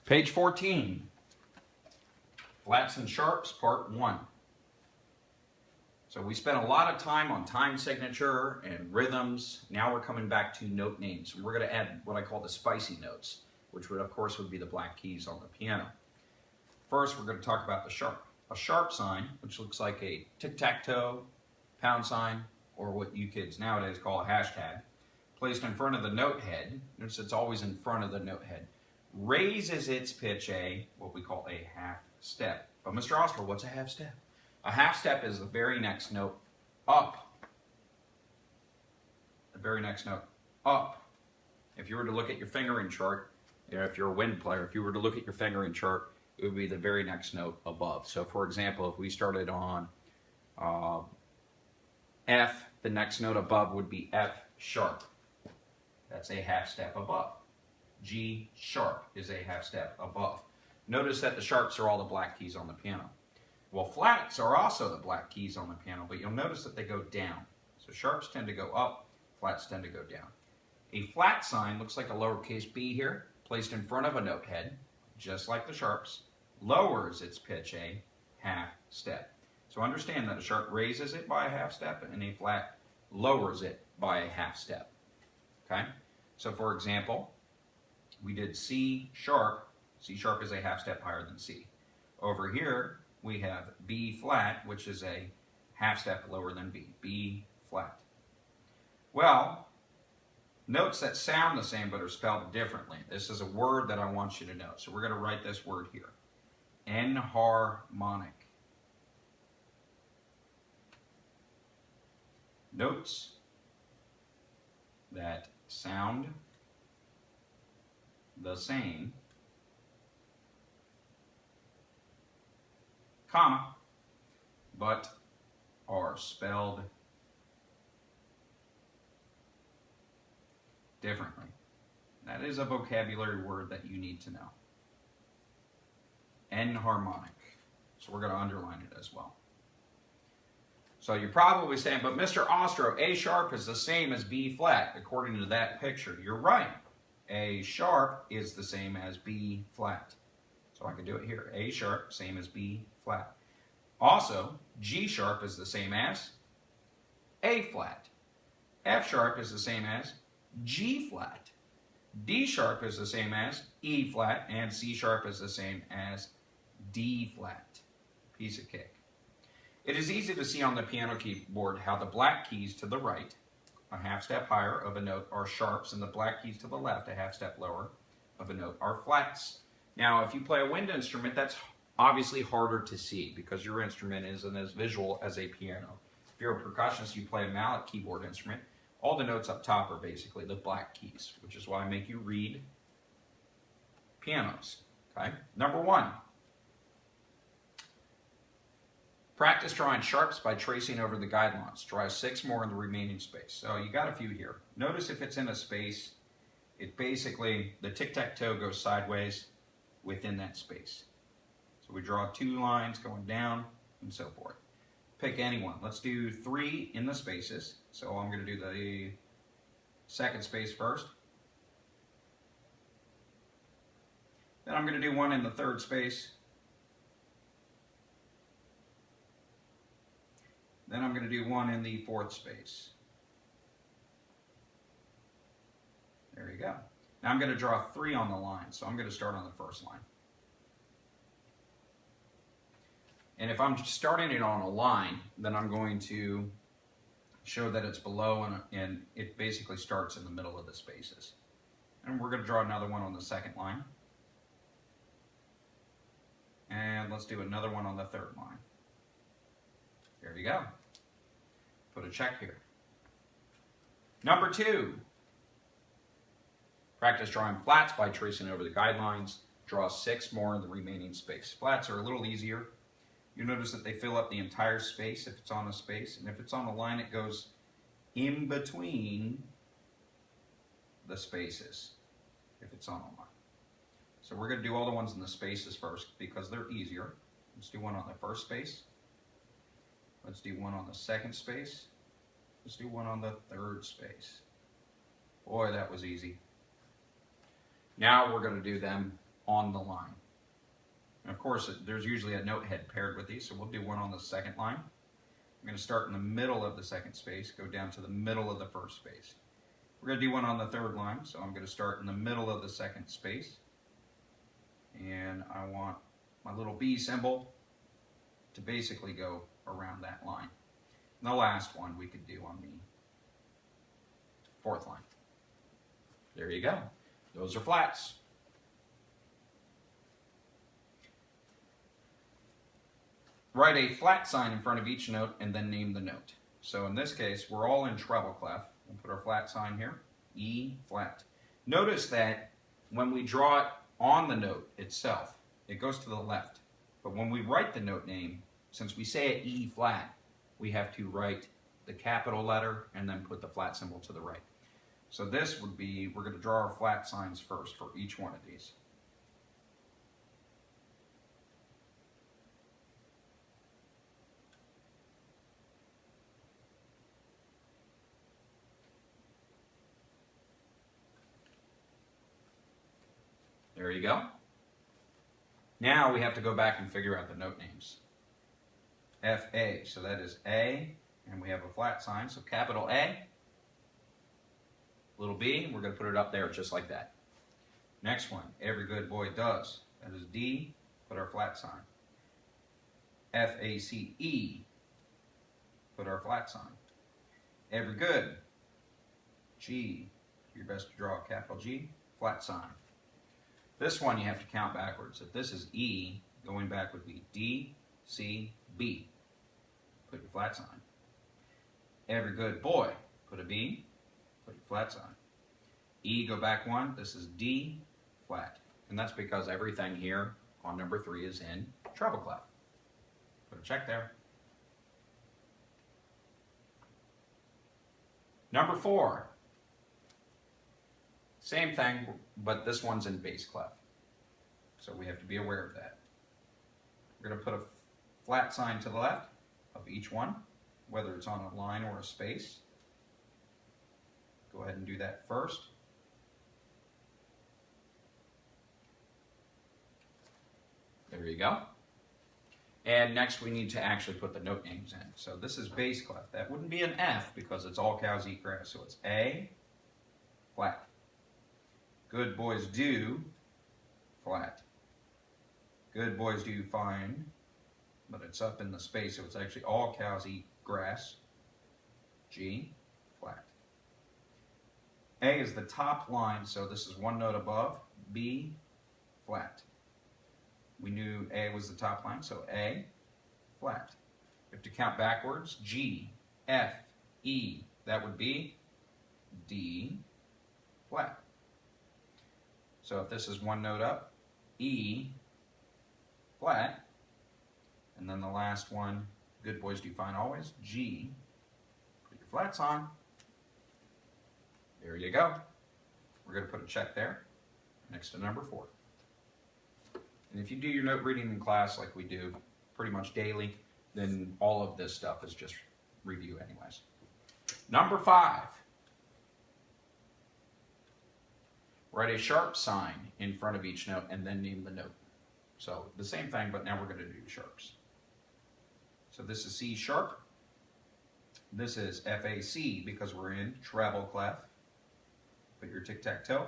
Page 14, Flats and Sharps, Part 1. So we spent a lot of time on time signature and rhythms. Now we're coming back to note names. And we're going to add what I call the spicy notes, which would, of course, would be the black keys on the piano. First, we're going to talk about the sharp. A sharp sign, which looks like a tic-tac-toe, pound sign, or what you kids nowadays call a hashtag, placed in front of the note head. Notice it's always in front of the note head. Raises its pitch what we call a half step. But Mr. Oster, what's a half step? A half step is the very next note up. The very next note up. If you were to look at your fingering chart, if you're a wind player, if you were to look at your fingering chart, it would be the very next note above. So for example, if we started on F, the next note above would be F sharp. That's a half step above. G sharp is a half step above. Notice that the sharps are all the black keys on the piano. Well, flats are also the black keys on the piano, but you'll notice that they go down. So sharps tend to go up, flats tend to go down. A flat sign looks like a lowercase b here, placed in front of a note head, just like the sharps, lowers its pitch a half step. So understand that a sharp raises it by a half step and a flat lowers it by a half step. Okay? So for example, we did C sharp. C sharp is a half step higher than C. Over here, we have B flat, which is a half step lower than B. B flat. Well, notes that sound the same but are spelled differently. This is a word that I want you to know. So we're going to write this word here. Enharmonic. Notes that sound the same, comma, but are spelled differently. That is a vocabulary word that you need to know. Enharmonic. So we're going to underline it as well. So you're probably saying, but Mr. Ostro, A sharp is the same as B flat, according to that picture. You're right. A sharp is the same as B flat. So I can do it here. A sharp, same as B flat. Also, G sharp is the same as A flat. F sharp is the same as G flat. D sharp is the same as E flat. And C sharp is the same as D flat. Piece of cake. It is easy to see on the piano keyboard how the black keys to the right, a half step higher of a note, are sharps, and the black keys to the left, a half step lower of a note, are flats. Now, if you play a wind instrument, that's obviously harder to see because your instrument isn't as visual as a piano. If you're a percussionist, you play a mallet keyboard instrument, all the notes up top are basically the black keys, which is why I make you read pianos. Okay? Number 1. Practice drawing sharps by tracing over the guidelines. Draw 6 more in the remaining space. So you got a few here. Notice if it's in a space, it basically, the tic-tac-toe goes sideways within that space. So we draw 2 lines going down and so forth. Pick any one. Let's do 3 in the spaces. So I'm going to do the second space first. Then I'm going to do 1 in the third space. Then I'm going to do 1 in the fourth space. There you go. Now I'm going to draw 3 on the line, so I'm going to start on the first line. And if I'm starting it on a line, then I'm going to show that it's below and it basically starts in the middle of the spaces. And we're going to draw another one on the second line. And let's do another one on the third line. There you go. Put a check here. Number 2. Practice drawing flats by tracing over the guidelines. Draw 6 more in the remaining space. Flats are a little easier. You notice that they fill up the entire space if it's on a space, and if it's on a line, it goes in between the spaces if it's on a line. So we're going to do all the ones in the spaces first because they're easier. Let's do 1 on the first space. Let's do 1 on the second space. Let's do 1 on the third space. Boy, that was easy. Now we're going to do them on the line. And of course, there's usually a note head paired with these, so we'll do one on the second line. I'm going to start in the middle of the second space, go down to the middle of the first space. We're going to do one on the third line, so I'm going to start in the middle of the second space. And I want my little B symbol to basically go around that line. And the last one we could do on the fourth line. There you go. Those are flats. Write a flat sign in front of each note and then name the note. So in this case, we're all in treble clef. We'll put our flat sign here, E flat. Notice that when we draw it on the note itself, it goes to the left. But when we write the note name, since we say it E flat, we have to write the capital letter and then put the flat symbol to the right. So this would be, we're going to draw our flat signs first for each one of these. There you go. Now we have to go back and figure out the note names. F-A, so that is A, and we have a flat sign, so capital A. Little b, we're going to put it up there just like that. Next one, every good boy does. That is D, put our flat sign. F-A-C-E, put our flat sign. Every good, G, do your best to draw a capital G, flat sign. This one you have to count backwards. If this is E, going back would be D, C, B. Put your flat sign. Every good boy, put a B, put your flat sign. E, go back one, this is D, flat. And that's because everything here on number 3 is in treble clef. Put a check there. Number 4. Same thing, but this one's in bass clef. So we have to be aware of that. We're going to put a flat sign to the left of each one, whether it's on a line or a space. Go ahead and do that first. There you go. And next we need to actually put the note names in. So this is bass clef. That wouldn't be an F because it's all cows eat grass. So it's A, flat. Good boys do, flat. Good boys do fine, but it's up in the space, so it's actually all cows eat grass. G, flat. A is the top line, so this is one note above. B, flat. We knew A was the top line, so A, flat. We have to count backwards. G, F, E. That would be D, flat. So if this is one note up, E, flat, and then the last one, good boys do fine always, G, put your flats on. There you go. We're going to put a check there next to number 4. And if you do your note reading in class like we do pretty much daily, then all of this stuff is just review anyways. Number 5. Write a sharp sign in front of each note and then name the note. So the same thing, but now we're going to do sharps. So this is C sharp. This is F-A-C because we're in treble clef. Put your tic-tac-toe.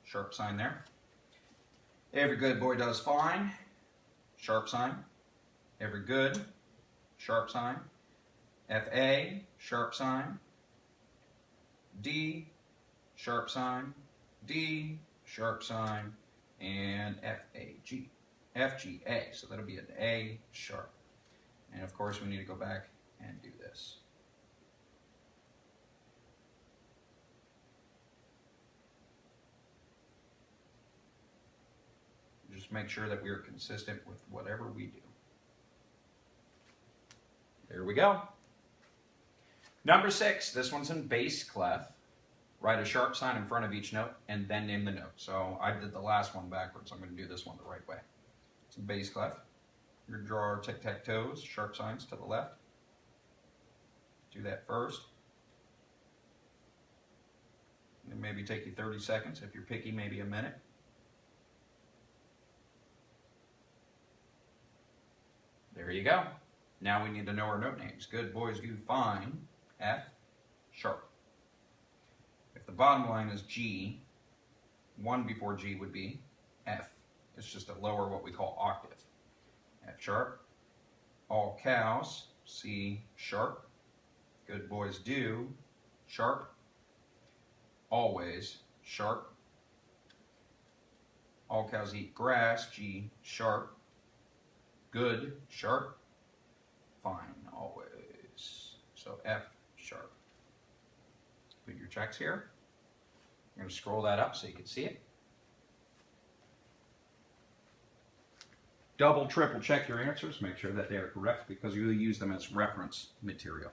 Sharp sign there. Every good boy does fine. Sharp sign. Every good. Sharp sign. F-A, sharp sign. D, sharp sign, D, sharp sign, and F-A-G, F-G-A. So that'll be an A sharp. And of course, we need to go back and do this. Just make sure that we are consistent with whatever we do. There we go. Number 6, this one's in bass clef. Write a sharp sign in front of each note and then name the note. So I did the last one backwards. I'm going to do this one the right way. It's in bass clef. You're going to draw our tic-tac-toes, sharp signs to the left. Do that first. It maybe take you 30 seconds. If you're picky, maybe a minute. There you go. Now we need to know our note names. Good boys do fine. F sharp. If the bottom line is G, 1 before G would be F. It's just a lower, what we call octave. F sharp. All cows, C sharp. Good boys do sharp. Always sharp. All cows eat grass, G sharp. Good sharp. Fine always. So F sharp. Put your checks here. I'm going to scroll that up so you can see it. Double, triple check your answers. Make sure that they are correct because you will use them as reference material.